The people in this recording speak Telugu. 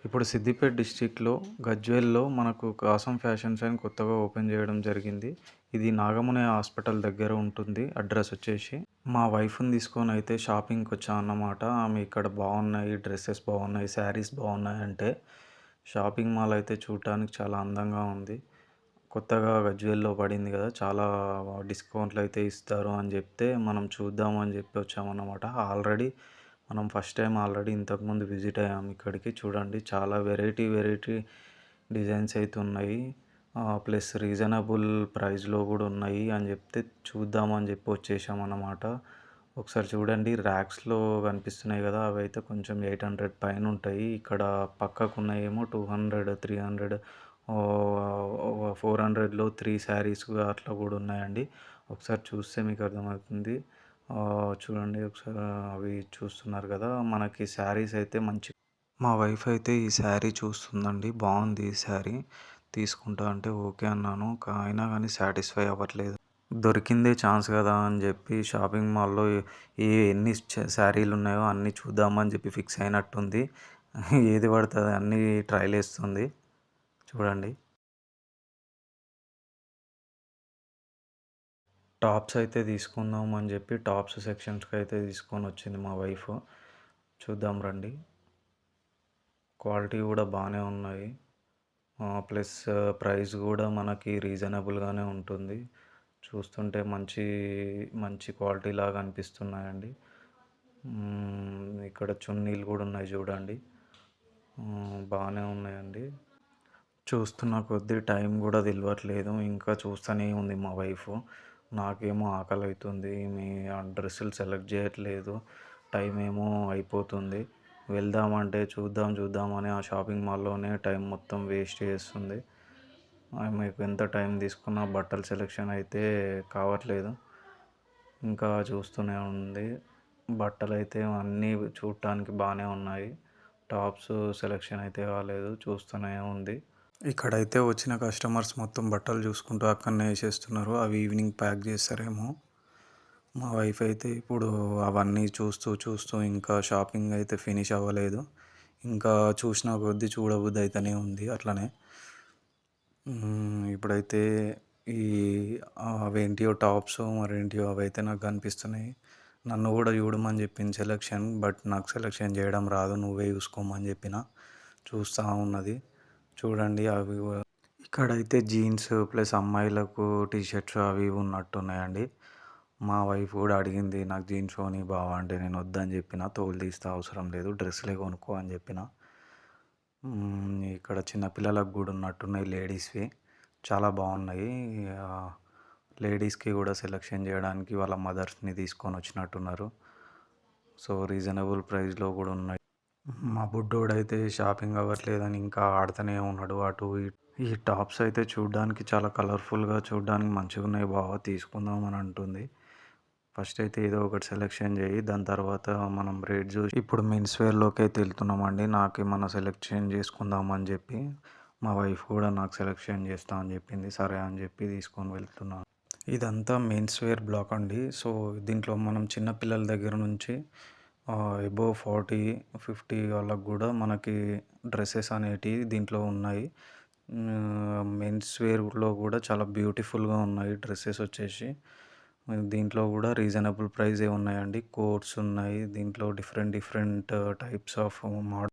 ఇప్పుడు సిద్దిపేట డిస్ట్రిక్ట్‌లో గజ్వేల్‌లో మనకు కాసం ఫ్యాషన్స్ అని కొత్తగా ఓపెన్ చేయడం జరిగింది. ఇది నాగముని హాస్పిటల్ దగ్గర ఉంటుంది. అడ్రస్ వచ్చేసి. మా వైఫ్‌ని తీసుకొనైతే షాపింగ్‌కొచ్చా అన్నమాట. ఆమె ఇక్కడ బాగున్నాయి, డ్రెసెస్ బాగున్నాయి, శారీస్ బాగున్నాయి అంటే షాపింగ్ మాల్ అయితే చూడటానికి చాలా అందంగా ఉంది. కొత్తగా గజ్వేల్‌లో పడింది కదా! చాలా డిస్కౌంట్లు అయితే ఇస్తారు అని చెప్తే మనం చూద్దాం అని చెప్పి వచ్చామన్నమాట. మనం ఫస్ట్ టైం ఇంతకుముందు విజిట్ అయ్యాము ఇక్కడికి. చూడండి చాలా వెరైటీ డిజైన్స్ అయితే ఉన్నాయి. ప్లస్ రీజనబుల్ ప్రైస్‌లో కూడా ఉన్నాయి అని చెప్తే చూద్దామని చెప్పి వచ్చేసామన్నమాట. ఒకసారి చూడండి ర్యాక్స్‌లో కనిపిస్తున్నాయి కదా! అవైతే కొంచెం 800 పైన ఉంటాయి. ఇక్కడ పక్కకున్నయేమో 200, 300 400లో 3 శారీస్ అట్లా కూడా ఉన్నాయండి. ఒకసారి చూస్తే మీకు అర్థమవుతుంది. చూడండి ఒకసారి అవి చూస్తున్నారు కదా! మనకి శారీస్ అయితే మా వైఫ్ అయితే ఈ శారీ చూస్తుందండి. బాగుంది ఈ శారీ. తీసుకుంటా అంటే ఓకే అన్నాను. అయినా కానీ సాటిస్ఫై అవ్వట్లేదు. దొరికిందే ఛాన్స్ కదా అని చెప్పి షాపింగ్ మాల్‌లో ఎన్ని శారీలు ఉన్నాయో అన్నీ చూద్దామని చెప్పి ఫిక్స్ అయినట్టుంది. ఏది పడితే అది అన్నీ ట్రైల్ ఏస్తుంది. చూడండి. టాప్స్ అయితే తీసుకుందాం అని చెప్పి టాప్స్ సెక్షన్స్‌కి అయితే తీసుకొనొచ్చింది మా వైఫ్. చూద్దాం రండి. క్వాలిటీ కూడా బాగానే ఉన్నాయి. ప్లస్ ప్రైస్ కూడా మనకి రీజనబుల్‌గానే ఉంటుంది. చూస్తుంటే మంచి మంచి క్వాలిటీ లాగా అనిపిస్తున్నాయండి. ఇక్కడ చున్నీలు కూడా ఉన్నాయి చూడండి. బాగానే ఉన్నాయండి. చూస్తున్న కొద్దీ టైం కూడా తెలవట్లేదు. ఇంకా చూస్తూనే ఉంది మా వైఫ్. నాకేమో ఆకలి అవుతుంది. ఆ డ్రెస్సులు సెలెక్ట్ చేయట్లేదు. టైం ఏమో అయిపోతుంది. వెళ్దామంటే చూద్దాం అని ఆ షాపింగ్ మాల్లోనే టైం మొత్తం వేస్ట్ చేస్తుంది. ఆమెకు ఎంత టైం తీసుకున్నా బట్టల సెలెక్షన్ అయితే కావట్లేదు. ఇంకా చూస్తూనే ఉంది. బట్టలైతే అన్నీ చూడటానికి బాగానే ఉన్నాయి. టాప్స్ సెలెక్షన్ అయితే కాలేదు. చూస్తూనే ఉంది. ఇక్కడైతే వచ్చిన కస్టమర్స్ మొత్తం బట్టలు చూసుకుంటూ అక్కడనే వేసేస్తున్నారు. అవి ఈవినింగ్ ప్యాక్ చేస్తారేమో. మా వైఫ్ అయితే ఇప్పుడు అవన్నీ చూస్తూ ఇంకా షాపింగ్ అయితే ఫినిష్ అవ్వలేదు. ఇంకా చూసిన కొద్దీ చూడబుద్ధి అయితేనే ఉంది అట్లనే. ఇప్పుడైతే ఈ అవేంటియో టాప్స్ మరేంటియో అవైతే నాకు కనిపిస్తున్నాయి. నన్ను కూడా చూడమని చెప్పింది సెలెక్షన్. బట్ నాకు సెలెక్షన్ చేయడం రాదు. నువ్వే చూసుకోమని చెప్పిన. చూస్తూ ఉన్నది. చూడండి అవి ఇక్కడైతే జీన్స్ ప్లస్ అమ్మాయిలకు టీ షర్ట్స్ అవి ఇవి ఉన్నట్టున్నాయండి. మా వైఫ్ కూడా అడిగింది నాకు జీన్స్ కొని బావ అంటే నేను వద్దని చెప్పిన. తోలు తీస్తే అవసరం లేదు డ్రెస్లే కొనుక్కో అని చెప్పిన. ఇక్కడ చిన్నపిల్లలకు కూడా ఉన్నట్టున్నాయి లేడీస్వి. చాలా బాగున్నాయి. లేడీస్కి కూడా సెలెక్షన్ చేయడానికి వాళ్ళ మదర్స్ని తీసుకొని వచ్చినట్టున్నారు. సో రీజనబుల్ ప్రైస్లో కూడా ఉన్నాయి. మా బుడ్డోడైతే షాపింగ్ అవ్వట్లేదని ఇంకా ఆడుతూనే ఉన్నాడు అటు ఇటు. ఈ టాప్స్ అయితే చూడడానికి చాలా కలర్ఫుల్గా చూడడానికి మంచిగా ఉన్నాయి బావ తీసుకుందాం అని అంటుంది. ఫస్ట్ అయితే ఏదో ఒకటి సెలెక్షన్ చేయి, దాని తర్వాత మనం రేట్ చూసి ఇప్పుడు మెన్స్ వేర్లోకి అయితే వెళ్తున్నామండి. నాకు ఏమన్నా సెలెక్షన్ చేసుకుందాం అని చెప్పి మా వైఫ్ కూడా నాకు సెలెక్షన్ చేస్తా అని చెప్పింది. సరే అని చెప్పి తీసుకొని వెళ్తున్నాను. ఇదంతా మెన్స్ వేర్ బ్లాక్ అండి. సో దీంట్లో మనం చిన్నపిల్లల దగ్గర నుంచి అబోవ్ 40, 50 వాళ్ళకి కూడా మనకి డ్రెస్సెస్ అనేటివి దీంట్లో ఉన్నాయి. మెన్స్ వేర్లో కూడా చాలా బ్యూటిఫుల్గా ఉన్నాయి డ్రెస్సెస్ వచ్చేసి. దీంట్లో కూడా రీజనబుల్ ప్రైజే ఉన్నాయండి. కోట్స్ ఉన్నాయి. దీంట్లో డిఫరెంట్ టైప్స్ ఆఫ్ మోడల్